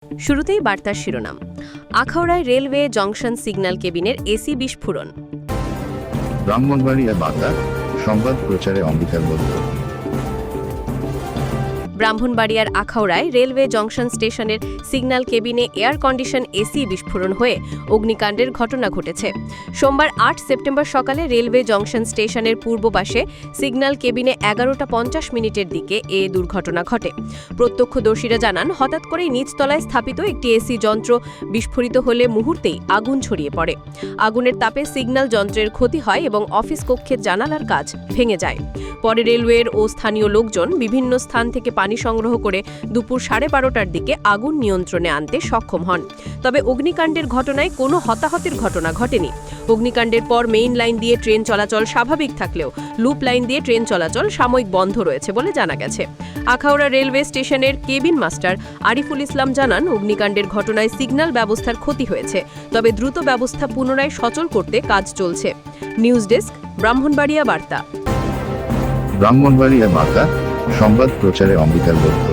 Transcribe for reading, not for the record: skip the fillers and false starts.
শুরুতেই বার্তার শিরোনাম। আখাউড়ায় রেলওয়ে জংশন সিগন্যাল কেবিনের এসি বিস্ফোরণ। ব্রাহ্মণবাড়িয়া বার্তা সংবাদ প্রচারে অঙ্গীকার বদ্ধ। ব্রাহ্মণবাড়িয়ার আখাউড়ায় রেলওয়ে জংশন স্টেশনের সিগন্যাল কেবিনে এয়ার কন্ডিশন এসি বিস্ফোরণ হয়ে অগ্নিকাণ্ডের ঘটনা ঘটেছে। সোমবার ৮ সেপ্টেম্বর সকালে রেলওয়ে জংশন স্টেশনের পূর্ব পাশে সিগন্যাল কেবিনে ১১:৫০ দিকে এ দুর্ঘটনা ঘটে। প্রত্যক্ষদর্শীরা জানান, হঠাৎ করেই নিচতলায় স্থাপিত একটি এসি যন্ত্র বিস্ফোরিত হলে মুহূর্তেই আগুন ছড়িয়ে পড়ে। আগুনের তাপে সিগন্যাল যন্ত্রের ক্ষতি হয় এবং অফিস কক্ষের জানালার কাচ ভেঙে যায়। পরে রেলওয়ের ও স্থানীয় লোকজন বিভিন্ন স্থান থেকে পানি সংগ্রহ করে দুপুর 12:30টার দিকে আগুন নিয়ন্ত্রণে আনতে সক্ষম হন। তবে অগ্নিকাণ্ডের ঘটনায় কোনো হতাহতের ঘটনা ঘটেনি। অগ্নিকাণ্ডের পর মেইন লাইন দিয়ে ট্রেন চলাচল স্বাভাবিক থাকলেও লুপ লাইন দিয়ে ট্রেন চলাচল সাময়িক বন্ধ রয়েছে বলে জানা গেছে। আখাউড়া রেলওয়ে স্টেশনের কেবিন মাস্টার আরিফুল ইসলাম জানান, অগ্নিকাণ্ডের ঘটনায় সিগন্যাল ব্যবস্থার ক্ষতি হয়েছে, তবে দ্রুত ব্যবস্থা পুনরায় সচল করতে কাজ চলছে। নিউজ ডেস্ক, ব্রাহ্মণবাড়িয়া বার্তা। ব্রাহ্মণবাড়িয়া বার্তা সংবাদ প্রচারে অঙ্গীকার বদ্ধ।